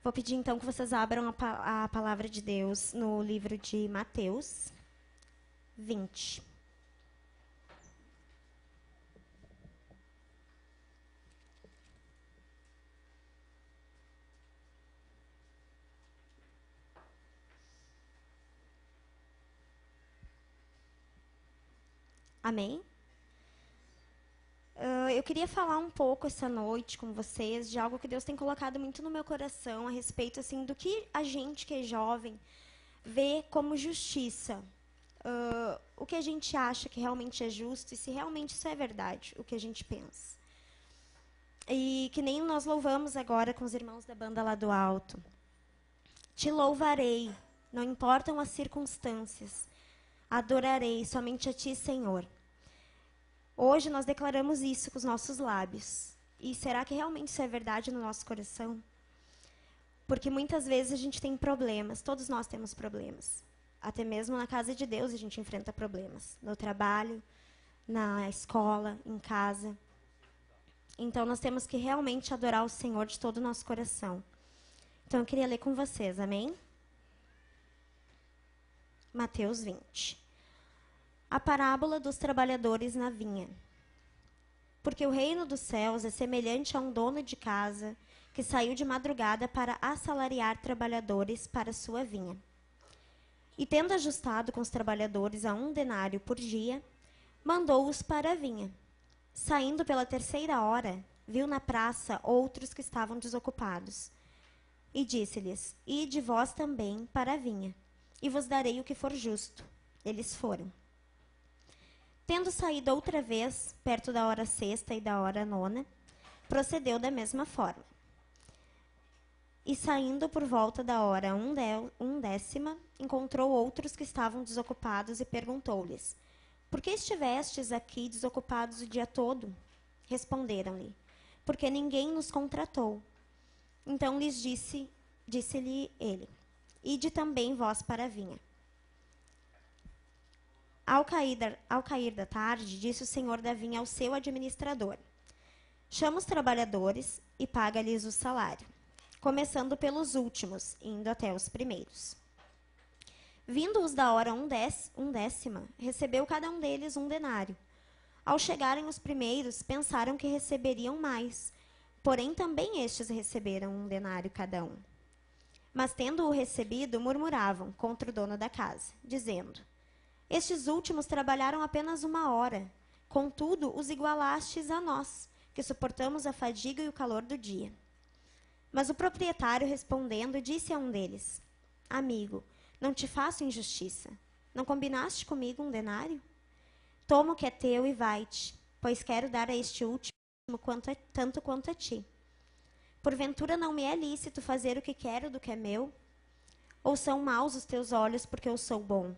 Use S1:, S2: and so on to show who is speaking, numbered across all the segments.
S1: Vou pedir então que vocês abram a palavra de Deus no livro de Mateus 20. Amém? Eu queria falar um pouco essa noite com vocês de algo que Deus tem colocado muito no meu coração a respeito assim do que a gente que é jovem vê como justiça. O que a gente acha que realmente é justo e se realmente isso é verdade, o que a gente pensa. E que nem nós louvamos agora com os irmãos da banda lá do alto. Te louvarei, não importam as circunstâncias. Adorarei somente a ti, Senhor. Hoje nós declaramos isso com os nossos lábios. E será que realmente isso é verdade no nosso coração? Porque muitas vezes a gente tem problemas, todos nós temos problemas. Até mesmo na casa de Deus a gente enfrenta problemas. No trabalho, na escola, em casa. Então nós temos que realmente adorar o Senhor de todo o nosso coração. Então eu queria ler com vocês, amém? Mateus 20. A parábola dos trabalhadores na vinha. Porque o reino dos céus é semelhante a um dono de casa que saiu de madrugada para assalariar trabalhadores para sua vinha. E tendo ajustado com os trabalhadores a 1 denário por dia, mandou-os para a vinha. Saindo pela 3ª hora, viu na praça outros que estavam desocupados. E disse-lhes: Ide vós também para a vinha, e vos darei o que for justo. Eles foram. Tendo saído outra vez, perto da hora 6ª e da hora 9ª, procedeu da mesma forma. E saindo por volta da hora 1ª, encontrou outros que estavam desocupados e perguntou-lhes: Por que estivestes aqui desocupados o dia todo? Responderam-lhe: Porque ninguém nos contratou. Então lhes disse-lhe ele: Ide também vós para a vinha. Ao cair da tarde, disse o senhor da vinha ao seu administrador: Chama os trabalhadores e paga-lhes o salário, começando pelos últimos, indo até os primeiros. Vindo-os da hora 1ª, recebeu cada um deles 1 denário. Ao chegarem os primeiros, pensaram que receberiam mais, porém também estes receberam 1 denário cada um. Mas tendo-o recebido, murmuravam contra o dono da casa, dizendo: Estes últimos trabalharam apenas 1 hora, contudo os igualastes a nós, que suportamos a fadiga e o calor do dia. Mas o proprietário, respondendo, disse a um deles: Amigo, não te faço injustiça. Não combinaste comigo 1 denário? Toma o que é teu e vai-te, pois quero dar a este último tanto quanto a ti. Porventura não me é lícito fazer o que quero do que é meu? Ou são maus os teus olhos porque eu sou bom?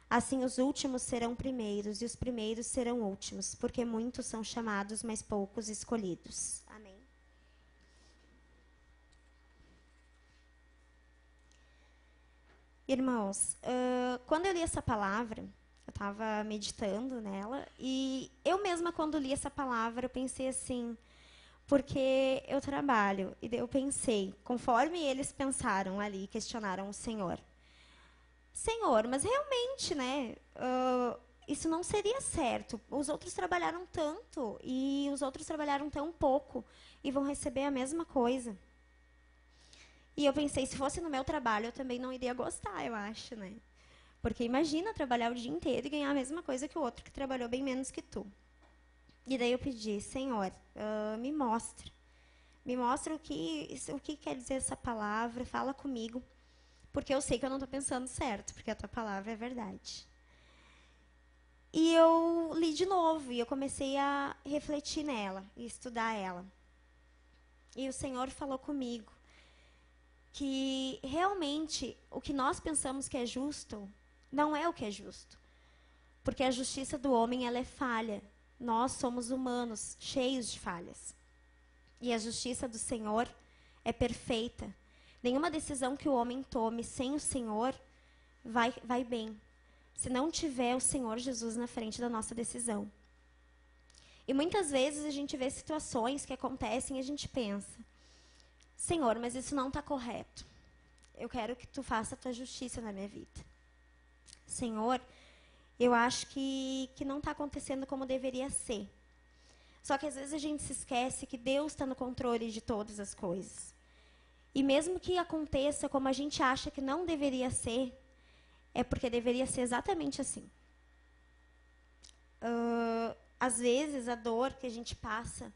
S1: Assim os últimos serão primeiros, e os primeiros serão últimos, porque muitos são chamados, mas poucos escolhidos. Amém. Irmãos, quando eu li essa palavra, eu estava meditando nela, e eu mesma, quando li essa palavra, eu pensei assim, porque eu trabalho, e eu pensei, conforme eles pensaram ali, questionaram o Senhor, mas realmente, né, isso não seria certo. Os outros trabalharam tanto e os outros trabalharam tão pouco e vão receber a mesma coisa. E eu pensei, se fosse no meu trabalho, eu também não iria gostar, eu acho, né? Porque imagina trabalhar o dia inteiro e ganhar a mesma coisa que o outro que trabalhou bem menos que tu. E daí eu pedi: Senhor, me mostra. Me mostra o que quer dizer essa palavra, fala comigo. Porque eu sei que eu não estou pensando certo, porque a tua palavra é verdade. E eu li de novo, e eu comecei a refletir nela, e estudar ela. E o Senhor falou comigo que realmente o que nós pensamos que é justo, não é o que é justo. Porque a justiça do homem, ela é falha. Nós somos humanos, cheios de falhas. E a justiça do Senhor é perfeita. Nenhuma decisão que o homem tome sem o Senhor vai bem, se não tiver o Senhor Jesus na frente da nossa decisão. E muitas vezes a gente vê situações que acontecem e a gente pensa: Senhor, mas isso não está correto. Eu quero que tu faça a tua justiça na minha vida. Senhor, eu acho que não está acontecendo como deveria ser. Só que às vezes a gente se esquece que Deus está no controle de todas as coisas. E mesmo que aconteça como a gente acha que não deveria ser, é porque deveria ser exatamente assim. Às vezes, a dor que a gente passa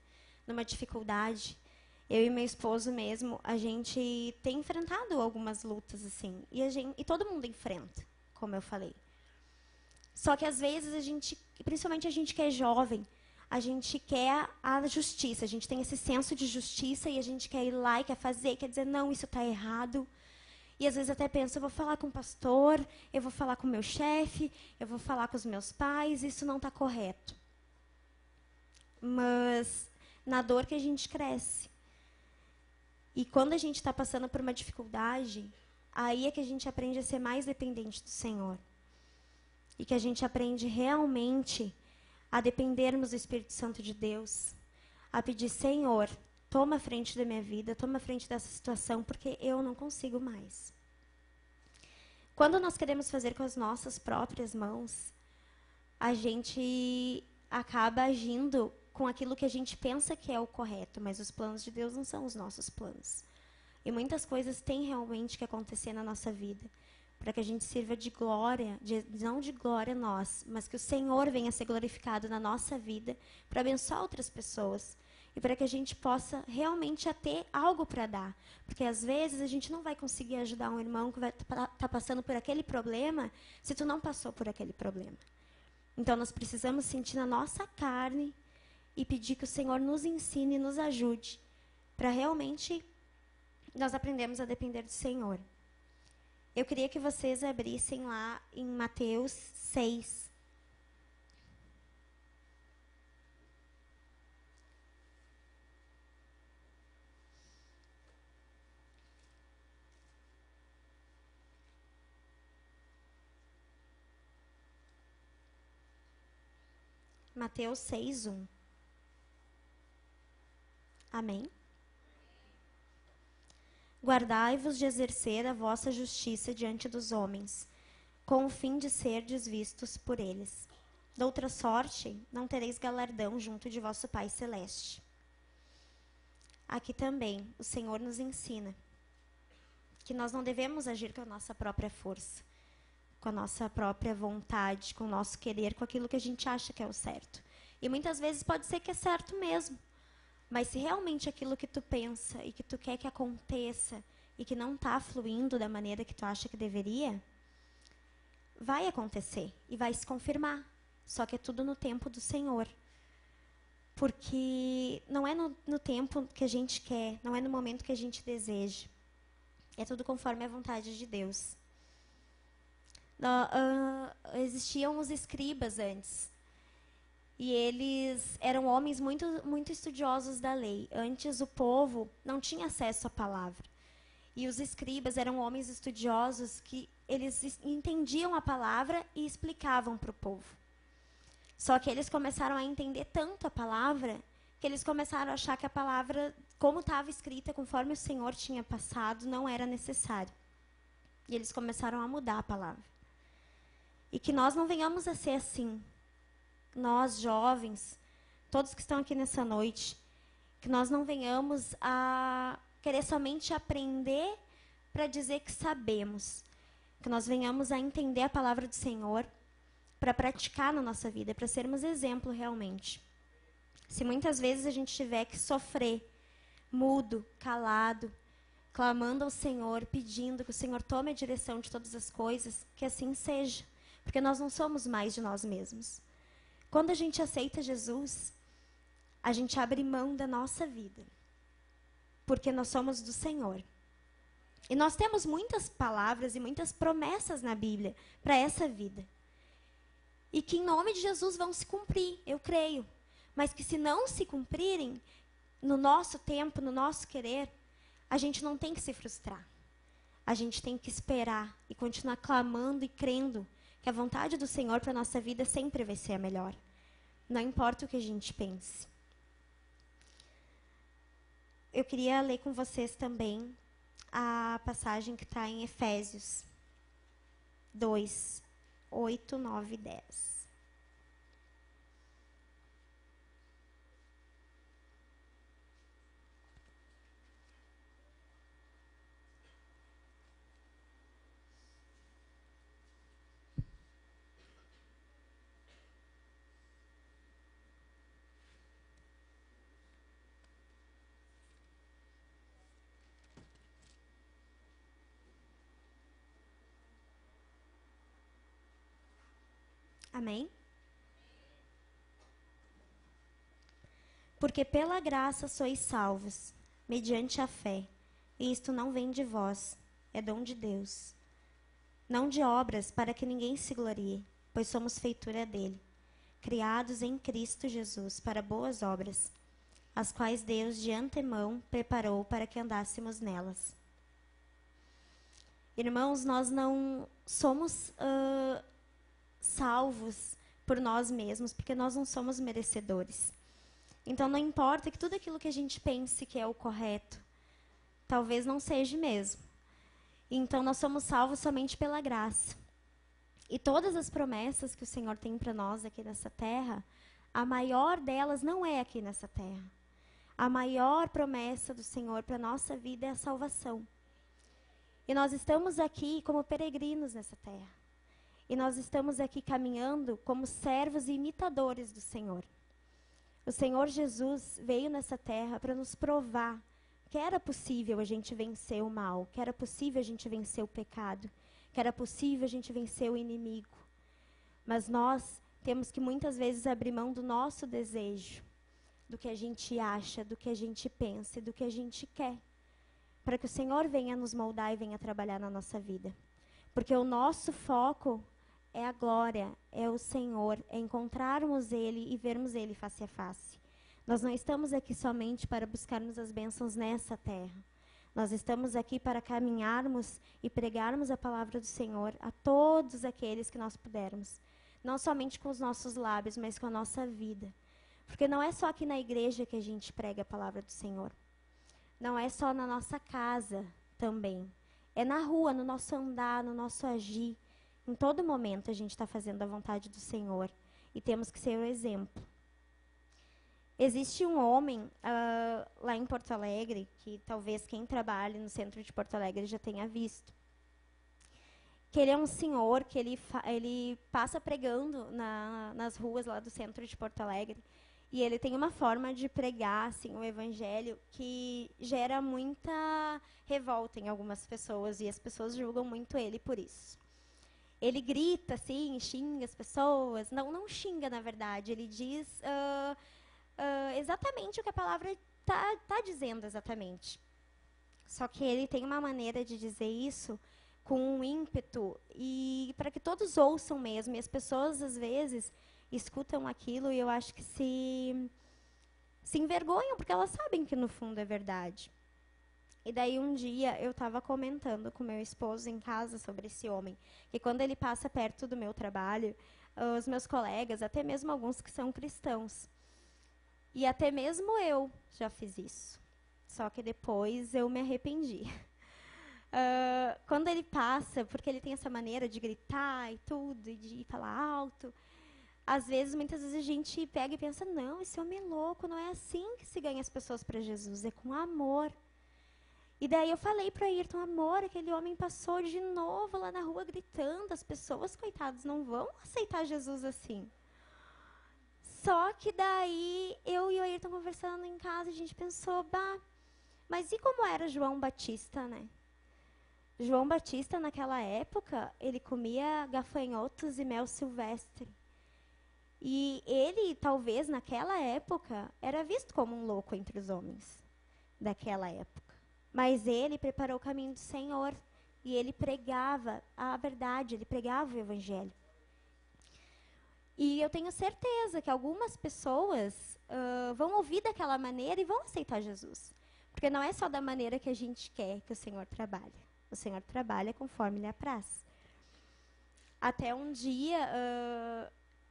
S1: numa dificuldade, eu e meu esposo mesmo, a gente tem enfrentado algumas lutas assim. E todo mundo enfrenta, como eu falei. Só que às vezes a gente, principalmente a gente que é jovem, a gente quer a justiça, a gente tem esse senso de justiça e a gente quer ir lá e quer fazer, quer dizer, não, isso está errado. E às vezes até penso, eu vou falar com o pastor, eu vou falar com o meu chefe, eu vou falar com os meus pais, isso não está correto. Mas na dor que a gente cresce. E quando a gente está passando por uma dificuldade, aí é que a gente aprende a ser mais dependente do Senhor. E que a gente aprende realmente a dependermos do Espírito Santo de Deus, a pedir, Senhor, toma a frente da minha vida, toma a frente dessa situação, porque eu não consigo mais. Quando nós queremos fazer com as nossas próprias mãos, a gente acaba agindo com aquilo que a gente pensa que é o correto, mas os planos de Deus não são os nossos planos. E muitas coisas têm realmente que acontecer na nossa vida, para que a gente sirva de glória, não de glória a nós, mas que o Senhor venha ser glorificado na nossa vida, para abençoar outras pessoas. E para que a gente possa realmente ter algo para dar. Porque às vezes a gente não vai conseguir ajudar um irmão que vai estar passando por aquele problema, se tu não passou por aquele problema. Então nós precisamos sentir na nossa carne e pedir que o Senhor nos ensine e nos ajude, para realmente nós aprendermos a depender do Senhor. Eu queria que vocês abrissem lá em Mateus 6. Mateus 6, 1. Amém? Guardai-vos de exercer a vossa justiça diante dos homens, com o fim de serdes vistos por eles. Doutra sorte, não tereis galardão junto de vosso Pai Celeste. Aqui também o Senhor nos ensina que nós não devemos agir com a nossa própria força, com a nossa própria vontade, com o nosso querer, com aquilo que a gente acha que é o certo. E muitas vezes pode ser que é certo mesmo. Mas se realmente aquilo que tu pensa e que tu quer que aconteça e que não está fluindo da maneira que tu acha que deveria, vai acontecer e vai se confirmar. Só que é tudo no tempo do Senhor. Porque não é no tempo que a gente quer, não é no momento que a gente deseja. É tudo conforme a vontade de Deus. Existiam os escribas antes. E eles eram homens muito estudiosos da lei. Antes, o povo não tinha acesso à palavra. E os escribas eram homens estudiosos que eles entendiam a palavra e explicavam para o povo. Só que eles começaram a entender tanto a palavra que eles começaram a achar que a palavra, como estava escrita, conforme o Senhor tinha passado, não era necessário. E eles começaram a mudar a palavra. E que nós não venhamos a ser assim. Nós, jovens, todos que estão aqui nessa noite, que nós não venhamos a querer somente aprender para dizer que sabemos. Que nós venhamos a entender a palavra do Senhor para praticar na nossa vida, para sermos exemplo realmente. Se muitas vezes a gente tiver que sofrer, mudo, calado, clamando ao Senhor, pedindo que o Senhor tome a direção de todas as coisas, que assim seja. Porque nós não somos mais de nós mesmos. Quando a gente aceita Jesus, a gente abre mão da nossa vida. Porque nós somos do Senhor. E nós temos muitas palavras e muitas promessas na Bíblia para essa vida. E que em nome de Jesus vão se cumprir, eu creio. Mas que se não se cumprirem, no nosso tempo, no nosso querer, a gente não tem que se frustrar. A gente tem que esperar e continuar clamando e crendo que a vontade do Senhor para a nossa vida sempre vai ser a melhor. Não importa o que a gente pense. eu queria ler com vocês também a passagem que está em Efésios 2, 8, 9 e 10. Amém? Porque pela graça sois salvos, mediante a fé. E isto não vem de vós, é dom de Deus. Não de obras, para que ninguém se glorie, pois somos feitura dele, criados em Cristo Jesus para boas obras, as quais Deus de antemão preparou para que andássemos nelas. Irmãos, nós não somos salvos por nós mesmos, porque nós não somos merecedores. Então, não importa que tudo aquilo que a gente pense que é o correto, talvez não seja mesmo. Então, nós somos salvos somente pela graça. E todas as promessas que o Senhor tem para nós aqui nessa terra, a maior delas não é aqui nessa terra. A maior promessa do Senhor para a nossa vida é a salvação. E nós estamos aqui como peregrinos nessa terra. E nós estamos aqui caminhando como servos e imitadores do Senhor. O Senhor Jesus veio nessa terra para nos provar que era possível a gente vencer o mal, que era possível a gente vencer o pecado, que era possível a gente vencer o inimigo. Mas nós temos que muitas vezes abrir mão do nosso desejo, do que a gente acha, do que a gente pensa e do que a gente quer, para que o Senhor venha nos moldar e venha trabalhar na nossa vida. Porque o nosso foco é a glória, é o Senhor, é encontrarmos Ele e vermos Ele face a face. Nós não estamos aqui somente para buscarmos as bênçãos nessa terra. Nós estamos aqui para caminharmos e pregarmos a palavra do Senhor a todos aqueles que nós pudermos. Não somente com os nossos lábios, mas com a nossa vida. Porque não é só aqui na igreja que a gente prega a palavra do Senhor. Não é só na nossa casa também. É na rua, no nosso andar, no nosso agir. Em todo momento a gente está fazendo a vontade do Senhor. E temos que ser o exemplo. Existe um homem lá em Porto Alegre, que talvez quem trabalha no centro de Porto Alegre já tenha visto. Que ele é um senhor que ele passa pregando nas ruas lá do centro de Porto Alegre. E ele tem uma forma de pregar assim, o evangelho que gera muita revolta em algumas pessoas. E as pessoas julgam muito ele por isso. Ele grita assim, xinga as pessoas. Não xinga, na verdade. Ele diz exatamente o que a palavra tá dizendo exatamente. Só que ele tem uma maneira de dizer isso com um ímpeto e para que todos ouçam mesmo. E as pessoas, às vezes, escutam aquilo e eu acho que se envergonham, porque elas sabem que, no fundo, é verdade. E daí, um dia, eu estava comentando com meu esposo em casa sobre esse homem, que quando ele passa perto do meu trabalho, os meus colegas, até mesmo alguns que são cristãos, e até mesmo eu já fiz isso. Só que depois eu me arrependi. Quando ele passa, porque ele tem essa maneira de gritar e tudo, e de falar alto, às vezes, muitas vezes a gente pega e pensa, não, esse homem é louco, não é assim que se ganha as pessoas para Jesus, é com amor. E daí eu falei para Ayrton, amor, aquele homem passou de novo lá na rua gritando, as pessoas, coitados, não vão aceitar Jesus assim. Só que daí, eu e o Ayrton conversando em casa, a gente pensou, mas e como era João Batista, né? João Batista, naquela época, ele comia gafanhotos e mel silvestre. E ele, talvez, naquela época, era visto como um louco entre os homens daquela época. Mas ele preparou o caminho do Senhor. E ele pregava a verdade, ele pregava o evangelho. E eu tenho certeza que algumas pessoas vão ouvir daquela maneira e vão aceitar Jesus. Porque não é só da maneira que a gente quer que o Senhor trabalhe. O Senhor trabalha conforme lhe apraz. Até um dia,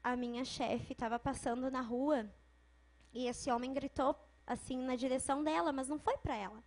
S1: a minha chefe estava passando na rua e esse homem gritou assim na direção dela, mas não foi para ela.